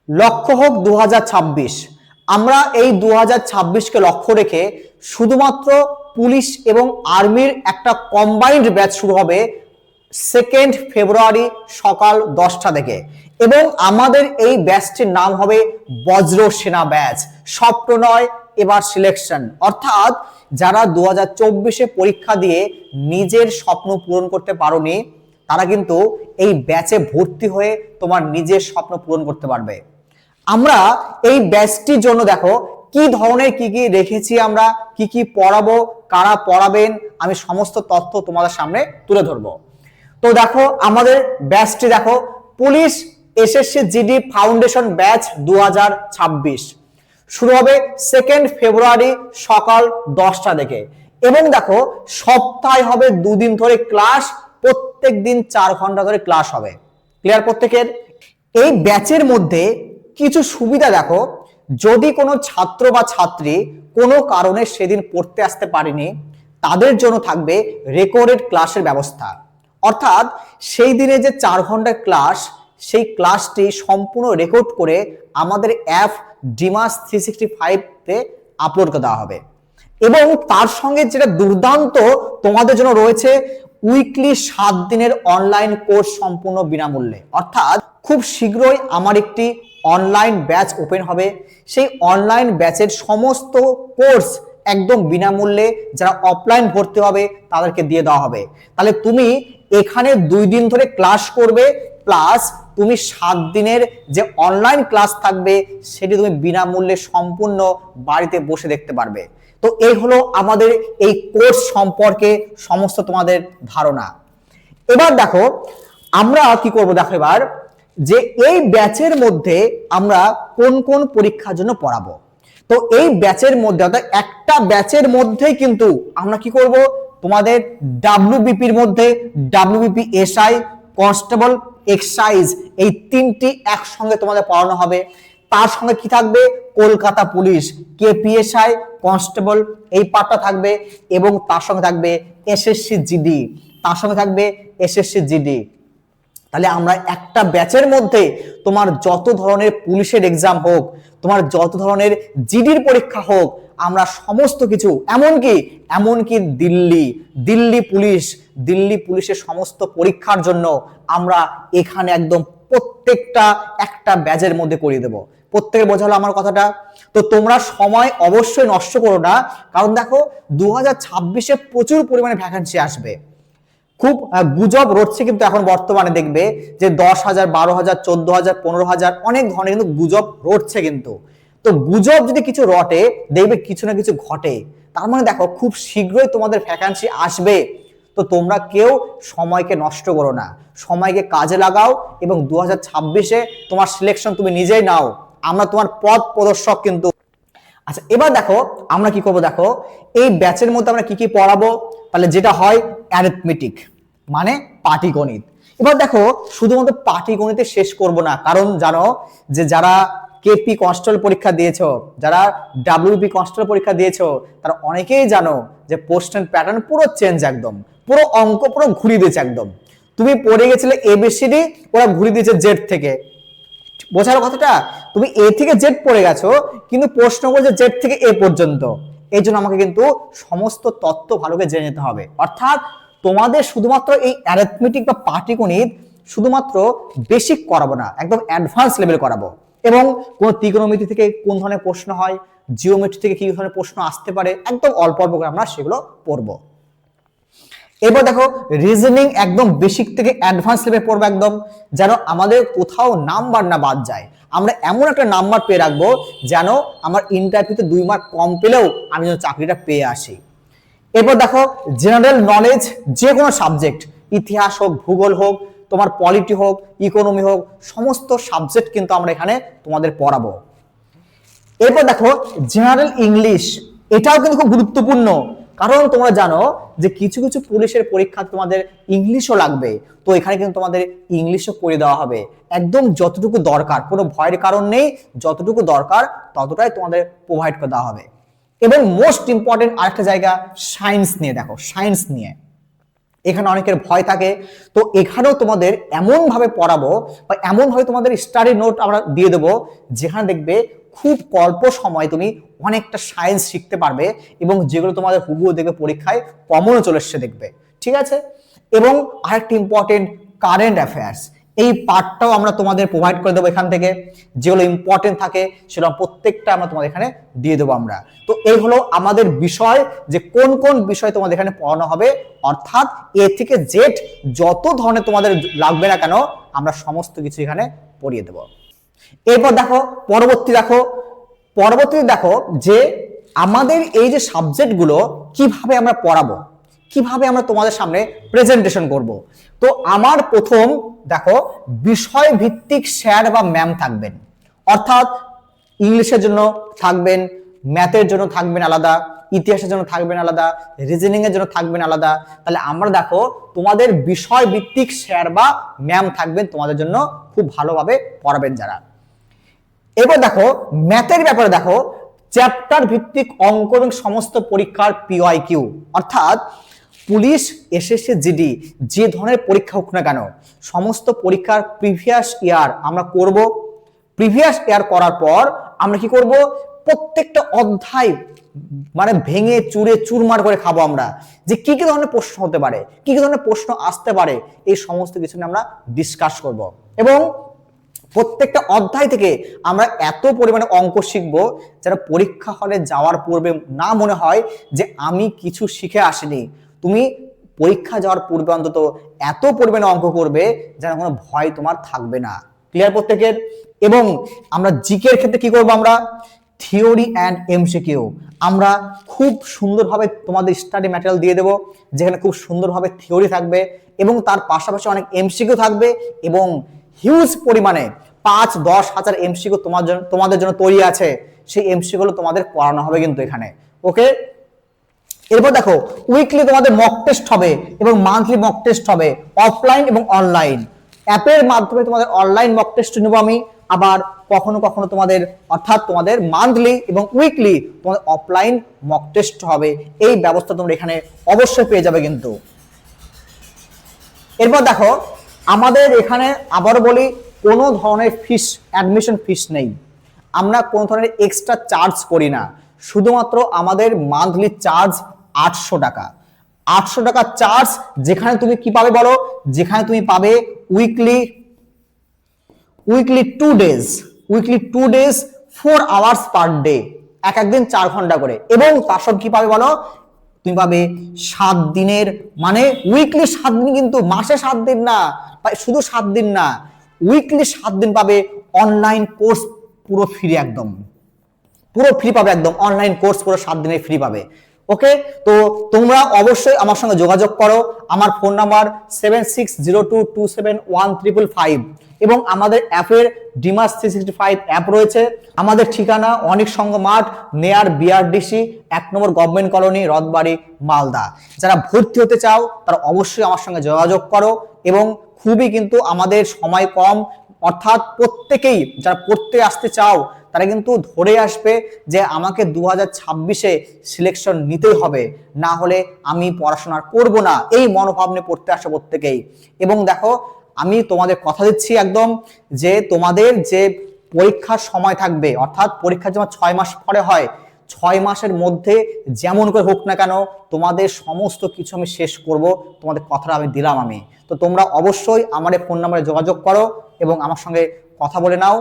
লক্ষ্য হোক 2026। আমরা এই 2026কে লক্ষ্য রেখে শুধুমাত্র পুলিশ এবং আর্মির একটা কম্বাইন্ড ব্যাচ শুরু হবে 2 ফেব্রুয়ারি সকাল 10টা থেকে, এবং আমাদের এই ব্যাচটির নাম হবে বজ্র সেনা ব্যাচ। স্বপ্ন নয়, এবার সিলেকশন। অর্থাৎ যারা 2024-এ পরীক্ষা দিয়ে নিজের স্বপ্ন পূরণ করতে পারোনি, তারা কিন্তু এই ব্যাচে ভর্তি হয়ে তোমার নিজের স্বপ্ন পূরণ করতে পারবে। আমরা এই ব্যাচটির জন্য দেখো কি ধরনের কি রেখেছি, আমরা কি পড়াবো, কারা পড়াবেন, আমি সমস্ত তথ্য তোমাদের সামনে তুলে ধরবো। তো দেখো আমাদের ব্যাচটি দেখো, police SSC GD foundation batch 2026 শুরু হবে 2 ফেব্রুয়ারি সকাল 10টা থেকে, এবং দেখো সপ্তাহে হবে 2 দিন ধরে ক্লাস, প্রত্যেক দিন 4 ঘন্টা ধরে ক্লাস হবে। ক্লিয়ার প্রত্যেকের? এই ব্যাচের মধ্যে কিছু সুবিধা দেখো, যদি কোনো ছাত্র বা ছাত্রী কোনো কারণে সেদিন পড়তে আসতে পারেনি, তাদের জন্য থাকবে রেকর্ডেড ক্লাসের ব্যবস্থা। অর্থাৎ সেই দিনে যে 4 ঘন্টার ক্লাস, সেই ক্লাসটি সম্পূর্ণ রেকর্ড করে আমাদের অ্যাপ ডিমাস 365-তে আপলোড করে দেওয়া হবে। এবং তার সঙ্গে যেটা দুর্দান্ত তোমাদের জন্য রয়েছে, উইকলি 7 দিনের অনলাইন কোর্স সম্পূর্ণ বিনামূল্যে। অর্থাৎ খুব শীঘ্রই আমার একটি অনলাইন ব্যাচ ওপেন হবে, সেই অনলাইন ব্যাচের সমস্ত কোর্স একদম বিনামূল্যে যারা অফলাইন ভর্তি হবে তাদেরকে দিয়ে দেওয়া হবে। তাহলে তুমি এখানে 2 দিন ধরে ক্লাস করবে, প্লাস তুমি 7 দিনের যে অনলাইন ক্লাস থাকবে সেটি তুমি বিনামূল্যে সম্পূর্ণ বাড়িতে বসে দেখতে পারবে। তো এই হলো আমাদের এই কোর্স সম্পর্কে সমস্ত তোমাদের ধারণা। এবার দেখো আমরা কি করব, দেখো এবার যে এই ব্যাচের মধ্যে আমরা কোন কোন পরীক্ষার জন্য পড়াবো। তো এই ব্যাচের মধ্যে, অর্থাৎ একটা ব্যাচের মধ্যেই কিন্তু আমরা কি করব, তোমাদের ডাব্লিউবিপির মধ্যে ডাব্লিউবিপি এসআই, কনস্টেবল, এক্সাইজ, এই 3টি একসঙ্গে তোমাদের পড়ানো হবে। তার সঙ্গে কি থাকবে, কলকাতা পুলিশ, কেপিএসআই, কনস্টেবল, এই পার্টটা থাকবে, এবং তার সঙ্গে থাকবে এসএসসি জিডি, তার সঙ্গে থাকবে এসএসসি জিডি। তাহলে আমরা একটা ব্যাচের মধ্যে তোমার যত ধরনের পুলিশের এক্সাম হোক, তোমার যত ধরনের জিডির পরীক্ষা হোক, আমরা সমস্ত কিছু, এমনকি দিল্লি পুলিশের সমস্ত পরীক্ষার জন্য আমরা এখানে একদম প্রত্যেকটা একটা ব্যাচের মধ্যে করিয়ে দেবো। প্রত্যেকে বোঝা হলো আমার কথাটা? তো তোমরা সময় অবশ্যই নষ্ট করো না, কারণ দেখো 2026-এ প্রচুর পরিমাণে ভ্যাকেন্সি আসবে। খুব গুজব রটছে কিন্তু এখন বর্তমানে, দেখবে যে 10,000, 12,000, 14,000, 15,000 অনেক ধরনের কিন্তু গুজব রটছে। কিন্তু তো গুজব যদি কিছু রটে, দেখবে কিছু না কিছু ঘটে। তার মানে দেখো খুব শীঘ্রই তোমাদের ভ্যাকেন্সি আসবে। তো তোমরা কেউ সময়কে নষ্ট করো না, সময়কে কাজে লাগাও, এবং 2026-এ তোমার সিলেকশন তুমি নিজেই নাও। আমরা তোমার পথ প্রদর্শক কিন্তু। আচ্ছা এবার দেখো আমরা কি করব, দেখো এই ব্যাচের মধ্যে আমরা কি পড়াবো। তাহলে যেটা হয় অ্যারিথমেটিক, মানে পাটিগণিত। এবার দেখো শুধুমাত্র পাটিগণিতে শেষ করব না, কারণ জানো যে যারা কেপি কনস্টেবল পরীক্ষা দিয়েছো, যারা ডাব্লিউবি কনস্টেবল পরীক্ষা দিয়েছো, তারা অনেকেই জানো যে কোশ্চেন প্যাটার্ন পুরো চেঞ্জ, একদম পুরো অঙ্ক পুরো ঘুরিয়ে দিয়েছে একদম। তুমি পড়ে গেছিলে এবিসিডি, ওরা ঘুরিয়ে দিয়েছে জেড থেকে। বোঝার কথাটা, তুমি এ থেকে জেড পড়ে গেছো, কিন্তু প্রশ্ন বলছে জেড থেকে এ পর্যন্ত। এই জন্য আমাকে কিন্তু সমস্ত তথ্য ভালো করে জেনে নিতে হবে। অর্থাৎ তোমাদের শুধুমাত্র এই অ্যারিথমেটিক বা পাটিগণিত শুধুমাত্র বেসিক করাবো না, একদম অ্যাডভান্স লেভেল করাবো। এবং কোন ত্রিকোণমিতি থেকে কোন ধরনের প্রশ্ন হয়, জিওমেট্রি থেকে কি ধরনের প্রশ্ন আসতে পারে, একদম অল্প অল্প করে আমরা সেগুলো পড়বো। এবার দেখো রিজনিং একদম বেসিক থেকে অ্যাডভান্স লেভেল পড়বো, একদম যেন আমাদের কোথাও নাম্বার না বাদ যায়। আমরা এমন একটা নাম্বার পেয়ে রাখবো যেন আমার ইন্টারভিউতে 2 মার্ক কম পেলেও আমি যেন চাকরিটা পেয়ে আসি। এরপর দেখো জেনারেল নলেজ, যে কোনো সাবজেক্ট, ইতিহাস হোক, ভূগোল হোক, তোমার পলিটি হোক, ইকোনমি হোক, সমস্ত সাবজেক্ট কিন্তু আমরা এখানে তোমাদের পড়াবো। এরপর দেখো জেনারেল ইংলিশ, এটাও কিন্তু খুব গুরুত্বপূর্ণ, কারণ তোমরা জানো যে কিছু কিছু পুলিশের পরীক্ষা তোমাদের ইংলিশও লাগবে। তো এখানে কিন্তু তোমাদের ইংলিশও করে দেওয়া হবে, একদম যতটুকু দরকার, কোনো ভয়ের কারণ নেই, যতটুকু দরকার ততটাই তোমাদের প্রোভাইড করে দেওয়া হবে। এবং মোস্ট ইম্পর্টেন্ট আরেকটা জায়গা সায়েন্স নিয়ে, দেখো সায়েন্স নিয়ে এখানে অনেকের ভয় থাকে। তো এখানেও তোমাদের এমন ভাবে পড়াবো বা এমন ভাবে তোমাদের স্টাডি নোট আমরা দিয়ে দেবো যেখানে দেখবে খুব অল্প সময় তুমি অনেকটা সায়েন্স শিখতে পারবে এবং যেগুলো তোমাদের হুবহু দেখবে পরীক্ষায় কমনও চলে এসছে দেখবে, ঠিক আছে। এবং আরেকটা ইম্পর্টেন্ট কারেন্ট অ্যাফেয়ার্স, এই পার্টটাও আমরা তোমাদের প্রোভাইড করে দেবো এখান থেকে, যেগুলো ইম্পর্টেন্ট থাকে সেগুলো প্রত্যেকটা আমরা তোমাদের এখানে দিয়ে দেবো আমরা। তো এই হলো আমাদের বিষয় যে কোন কোন বিষয় তোমাদের এখানে পড়ানো হবে, অর্থাৎ এ থেকে জেড যত ধরনের তোমাদের লাগবে না কেন আমরা সমস্ত কিছু এখানে পড়িয়ে দেবো। এরপর দেখো পরবর্তী দেখো যে আমাদের এই যে সাবজেক্টগুলো কিভাবে আমরা পড়াবো, কিভাবে আমরা তোমাদের সামনে প্রেজেন্টেশন করব। তো আমার প্রথম দেখো বিষয় ভিত্তিক স্যার বা ম্যাম থাকবেন, অর্থাৎ ইংলিশের জন্য থাকবেন, ম্যাথের জন্য থাকবেন আলাদা, ইতিহাসের জন্য থাকবেন আলাদা, রিজনিং এর জন্য থাকবেন আলাদা। তাহলে আমরা দেখো তোমাদের বিষয় ভিত্তিক স্যার বা ম্যাম থাকবেন তোমাদের জন্য, খুব ভালোভাবে পড়াবেন যারা। এবার দেখো ম্যাথের ব্যাপারে দেখো চ্যাপ্টার ভিত্তিক অঙ্ক এবং সমস্ত পরীক্ষার পিওয়াইকিউ, অর্থাৎ পুলিশ, এসএসসি, জিডি যে ধরনের পরীক্ষা হোক না কেন সমস্ত পরীক্ষার প্রিভিয়াস ইয়ার আমরা করব। প্রিভিয়াস ইয়ার করার পর আমরা কি করব, প্রত্যেকটা অধ্যায় মানে ভেঙে চুরে চুরমার করে খাবো আমরা, যে কি কি ধরনের প্রশ্ন হতে পারে, কি কি ধরনের প্রশ্ন আসতে পারে, এই সমস্ত কিছু নিয়ে আমরা ডিসকাস করব। এবং প্রত্যেকটা অধ্যায় থেকে আমরা এত পরিমাণে অঙ্ক শিখবো যারা পরীক্ষা হলে যাওয়ার পূর্বে না মনে হয় যে আমি কিছু শিখে আসিনি। তুমি পরীক্ষা যাওয়ার পূর্বে অন্তত এত পরিমাণে অঙ্ক করবে যেন কোনো ভয় তোমার থাকবে না। ক্লিয়ার প্রত্যেকের? এবং আমরা জিকের ক্ষেত্রে কি করবো, আমরা থিওরি অ্যান্ড এমসিকিউ আমরা খুব সুন্দরভাবে তোমাদের স্টাডি ম্যাটেরিয়াল দিয়ে দেবো, যেখানে খুব সুন্দরভাবে থিওরি থাকবে এবং তার পাশাপাশি অনেক এমসিকিউ থাকবে এবং হিউজ পরিমাণে 5-10 হাজার এমসিকিউ তোমাদের জন্য তৈরি আছে, সেই এমসিকিউ গুলো তোমাদের পড়ানো হবে কিন্তু এখানে। ওকে, এরপর দেখো উইকলি তোমাদের মক টেস্ট হবে এবং মান্থলি মক টেস্ট হবে, অফলাইন এবং অনলাইন। অ্যাপের মাধ্যমে তোমাদের অনলাইন মক টেস্ট নেবো আমি, আবার কখনো কখনো তোমাদের অর্থাৎ তোমাদের মান্থলি এবং উইকলি তোমাদের অফলাইন মক টেস্ট হবে। এই ব্যবস্থা তোমরা এখানে অবশ্যই পেয়ে যাবে কিন্তু। এরপর দেখো আমাদের এখানে আবার বলি কোনো ধরনের ফিস, অ্যাডমিশন ফিস নেই, আমরা কোনো ধরনের এক্সট্রা চার্জ করি না, শুধুমাত্র আমাদের মান্থলি চার্জ 800 টাকা। 800 টাকা চার্জ, যেখানে তুমি কি পাবে বলো, যেখানে তুমি পাবে weekly 2 days 4 hours per day, একদিন 4 ঘন্টা করে। এবং তার সব কি পাবে বলো, তুমি পাবে 7 দিনের, মানে উইকলি 7 দিন, কিন্তু মাসে 7 দিন না, শুধু 7 দিন না, উইকলি 7 দিন পাবে অনলাইন কোর্স পুরো ফ্রি, একদম পুরো ফ্রি পাবে, একদম অনলাইন কোর্স পুরো 7 দিনের ফ্রি পাবে। ওকে, তো তোমরা অবশ্যই আমার সঙ্গে যোগাযোগ করো। আমার ফোন নাম্বার 7602271555 এবং আমাদের অ্যাপের ডিমাস 365 অ্যাপ রয়েছে। আমাদের ঠিকানা অনিক সংঘ মাঠ, নেয়ার বিআরডিসি, 1 নম্বর গভর্নমেন্ট কলোনি, রথবাড়ি, মালদা। যারা ভর্তি হতে চাও তারা অবশ্যই আমার সঙ্গে যোগাযোগ করো। এবং খুবই কিন্তু আমাদের সময় কম, অর্থাৎ প্রত্যেকেই যারা পড়তে আসতে চাও তারা কিন্তু ধরে আসবে যে আমাকে 2026-এ সিলেকশন নিতেই হবে, না হলে আমি পড়াশোনা করব না, এই মনোভাব নিয়ে পড়তে আসে প্রত্যেকেই। এবং দেখো আমি তোমাদের কথা দিচ্ছি একদম, যে তোমাদের যে পরীক্ষার সময় থাকবে, অর্থাৎ পরীক্ষা যেমন 6 মাস পরে হয়, 6 মাসের মধ্যে যেমন করে হোক না কেন তোমাদের সমস্ত কিছু আমি শেষ করব, তোমাদের কথাটা আমি দিলাম আমি। তো তোমরা অবশ্যই আমার ফোন নাম্বারে যোগাযোগ করো এবং আমার সঙ্গে কথা বলে নাও।